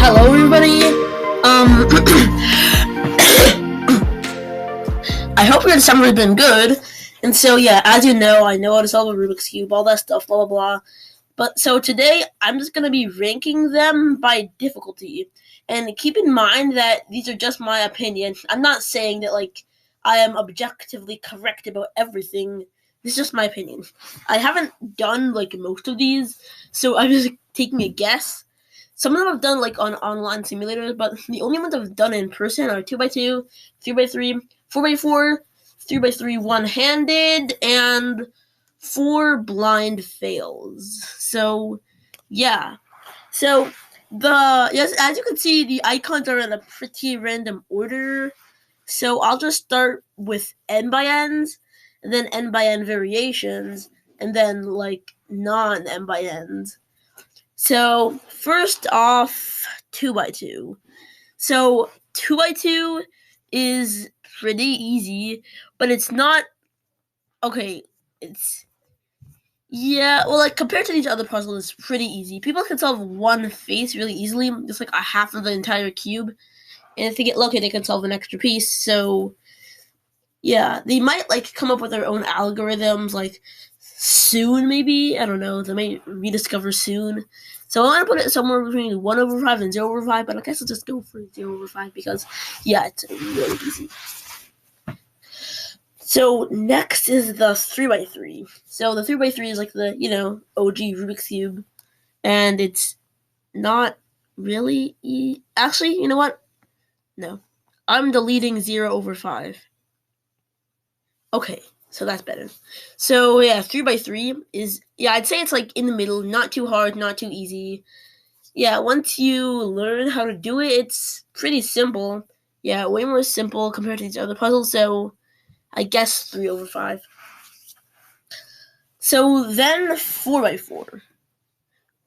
Hello everybody. I hope your summer's been good. And so yeah, as you know, I know how to solve a Rubik's Cube, all that stuff, blah blah blah. But so today I'm just gonna be ranking them by difficulty. And keep in mind that these are just my opinion. I'm not saying that I am objectively correct about everything. This is just my opinion. I haven't done most of these, so I'm just taking a guess. Some of them I've done on online simulators, but the only ones I've done in person are 2x2, 3x3, 4x4, 3x3 one-handed, and 4 blind fails. So, yeah. So, as you can see, the icons are in a pretty random order. So, I'll just start with N by N's, and then N by N variations, and then, non-N by N's. So, first off, 2x2. So, 2x2 is pretty easy, but it's not... Okay, compared to these other puzzles, it's pretty easy. People can solve one face really easily, just a half of the entire cube. And if they get lucky, they can solve an extra piece. So, yeah, they might, come up with their own algorithms, soon, maybe. I don't know. They might rediscover soon. So I want to put it somewhere between 1/5 and 0/5, but I guess I'll just go for 0/5 because, yeah, it's really easy. So next is the 3x3. So the 3x3 is the, OG Rubik's Cube. And it's not really... Actually, you know what? No. I'm deleting 0/5. Okay. So that's better. So yeah, 3x3 is, I'd say it's in the middle, not too hard, not too easy. Yeah, once you learn how to do it, it's pretty simple. Yeah, way more simple compared to these other puzzles, so I guess 3/5. So then 4x4.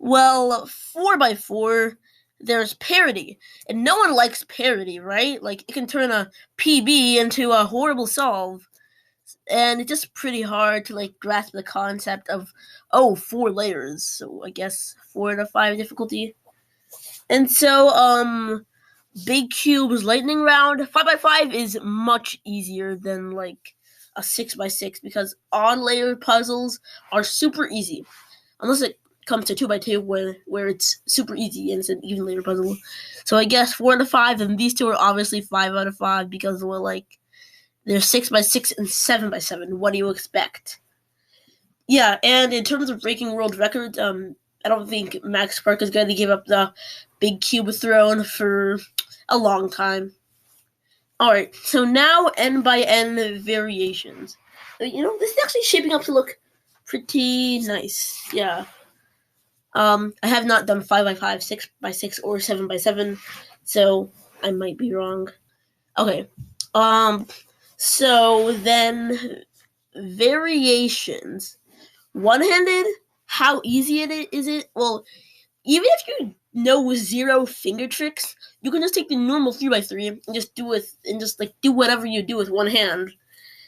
Well, 4x4, there's parity, and no one likes parity, right? It can turn a PB into a horrible solve. And it's just pretty hard to grasp the concept of 4 layers. So I guess 4/5 difficulty. And so Big Cube's lightning round 5x5 is much easier than a 6x6 because odd layer puzzles are super easy, unless it comes to 2x2 where it's super easy and it's an even layer puzzle. So I guess 4/5, and these two are obviously 5/5 because they're 6x6 and 7x7. What do you expect? Yeah, and in terms of breaking world records, I don't think Max Park is going to give up the Big Cube throne for a long time. Alright, so now N by N variations. This is actually shaping up to look pretty nice. Yeah. I have not done 5x5, 6x6, or 7x7, so I might be wrong. Okay. So then, variations. One-handed, how easy is it? Well, even if you know 0 finger tricks, you can just take the normal 3x3 and just do it, and just do whatever you do with one hand.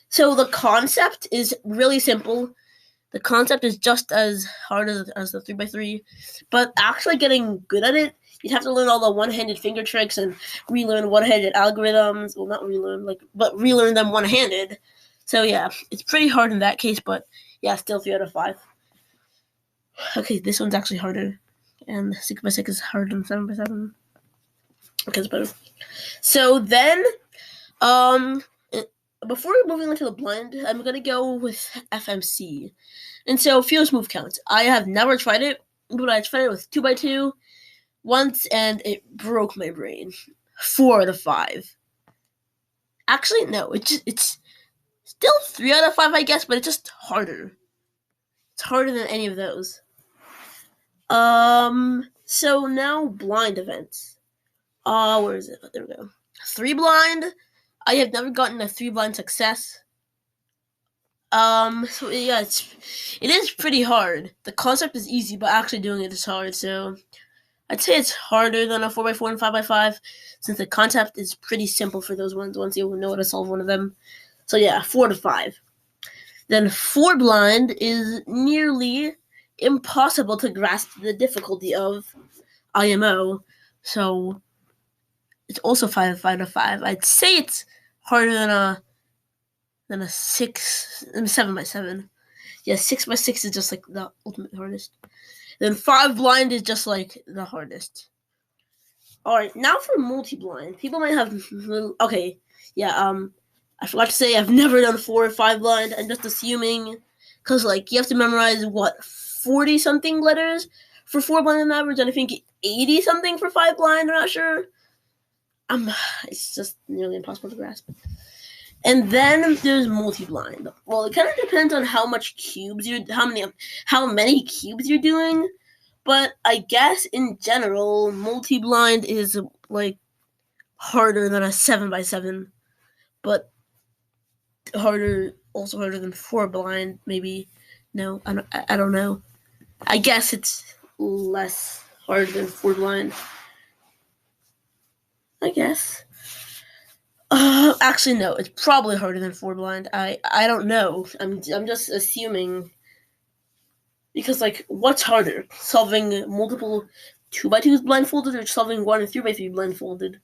So the concept is really simple. The concept is just as hard as the 3x3, but actually getting good at it, you'd have to learn all the one-handed finger tricks and relearn one-handed algorithms. Well, not relearn, but relearn them one-handed. So yeah, it's pretty hard in that case, but yeah, still 3/5. Okay, this one's actually harder, and 6x6 is harder than 7x7. Okay, it's better. So then, before moving into the blind, I'm gonna go with FMC. And so, fewest move counts. I have never tried it, but I tried it with 2x2 once, and it broke my brain. 4/5. Actually, no, it's still 3/5, I guess, but it's just harder. It's harder than any of those. So now blind events. Where is it? There we go. 3 blind. I have never gotten a 3 blind success. So yeah, it is pretty hard. The concept is easy, but actually doing it is hard, so I'd say it's harder than a 4x4 and 5x5, since the concept is pretty simple for those ones once you know how to solve one of them. So yeah, 4/5. Then 4 blind is nearly impossible to grasp the difficulty of IMO, So it's also 5 out of 5. I'd say it's harder than a 7x7. Yeah, 6x6 is just like the ultimate hardest. Then 5 blind is just like the hardest. Alright, now for multi-blind. People might have okay, yeah, I forgot to say I've never done 4 or 5 blind. I'm just assuming because like you have to memorize 40 something letters for 4 blind on average, and I think 80 something for 5 blind, I'm not sure. It's just nearly impossible to grasp. And then there's multi-blind. Well, it kind of depends on how many cubes you're doing. But I guess in general, multi-blind is like harder than a 7x7, but also harder than 4 blind. Maybe no, I don't know. I guess it's less hard than 4 blind. I guess. Actually, no. It's probably harder than 4 blind. I don't know. I'm just assuming. Because, like, what's harder? Solving multiple 2x2s blindfolded or solving 1 and 3x3 blindfolded?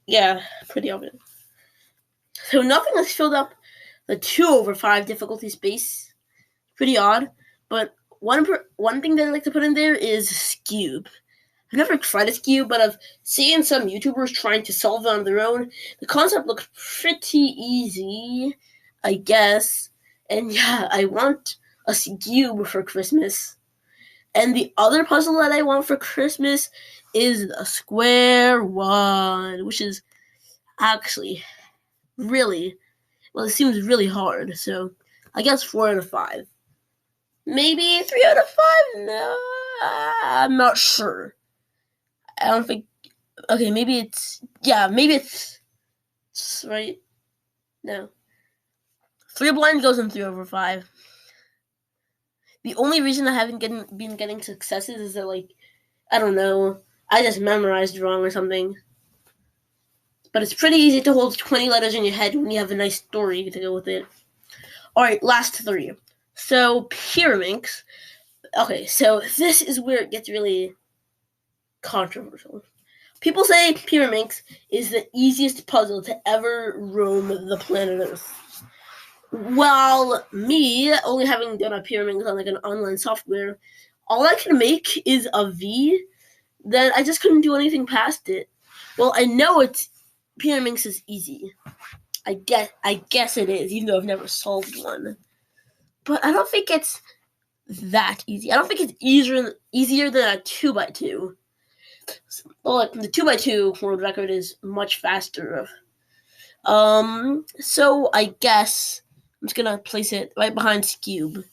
Yeah, pretty obvious. So nothing has filled up the 2/5 difficulty space. Pretty odd. But one thing that I like to put in there is cube. I've never tried a cube, but I've seen some YouTubers trying to solve it on their own. The concept looks pretty easy, I guess. And yeah, I want a cube for Christmas. And the other puzzle that I want for Christmas is the square one, which is actually really, well, it seems really hard. So I guess 4 out of 5. Maybe 3 out of 5? No, I'm not sure. I don't think. Okay, maybe it's right. No, 3 blind goes in 3/5. The only reason I haven't been getting successes is that, like, I don't know, I just memorized wrong or something. But it's pretty easy to hold 20 letters in your head when you have a nice story to go with it. Alright, last 3. So, Pyraminx. Okay, so this is where it gets really controversial. People say Pyraminx is the easiest puzzle to ever roam the planet Earth. Well, me, only having done a Pyraminx on like an online software, all I can make is a V, then I just couldn't do anything past it. Well, I know Pyraminx is easy. I guess it is, even though I've never solved one. But I don't think it's that easy. I don't think it's easier than a 2x2. Well, the 2x2 world record is much faster. So I guess I'm just gonna place it right behind Cube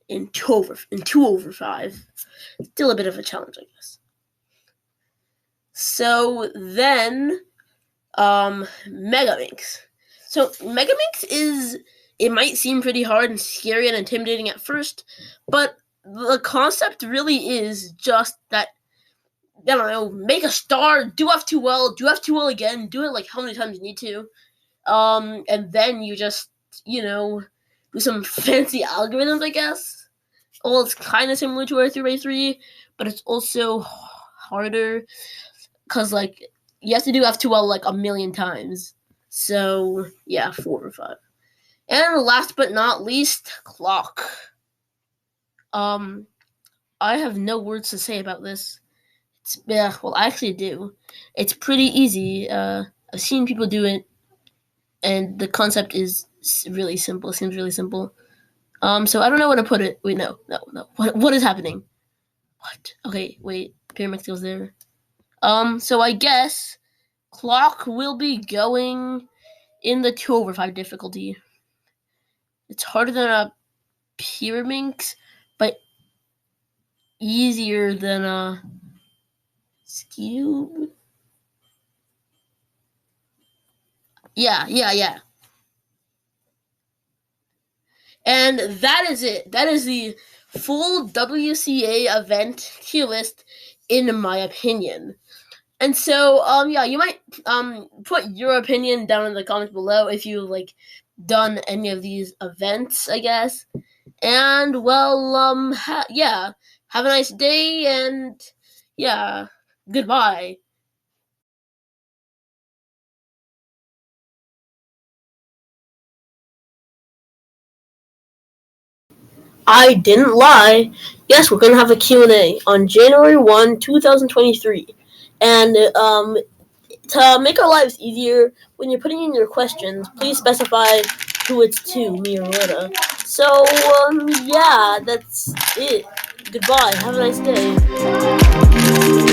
in 2/5. Still a bit of a challenge, I guess. So then, Megaminx. So Megaminx it might seem pretty hard and scary and intimidating at first, but the concept really is just that, I don't know, make a star, do F2L, do F2L again, do it like how many times you need to. And then you just, do some fancy algorithms, I guess. Well, it's kind of similar to our 3x3, but it's also harder because, like, you have to do F2L like a million times. So, yeah, 4/5. And last but not least, clock. I have no words to say about this. Well, I actually do. It's pretty easy. I've seen people do it, and the concept is really simple. It seems really simple. So I don't know where to put it. Wait, no. What is happening? What? Okay, wait. Pyraminx goes there. So I guess clock will be going in the 2/5 difficulty. It's harder than a Pyraminx, but easier than a Cube. Yeah. And that is it. That is the full WCA event tier list, in my opinion. And so, you might put your opinion down in the comments below if you've like done any of these events, I guess. And well, have a nice day, and Yeah. Goodbye. I didn't lie. Yes, we're gonna have a Q&A on January 1, 2023. And to make our lives easier, when you're putting in your questions, please specify who it's to, me or Rhoda. So, yeah, that's it. Goodbye. Have a nice day.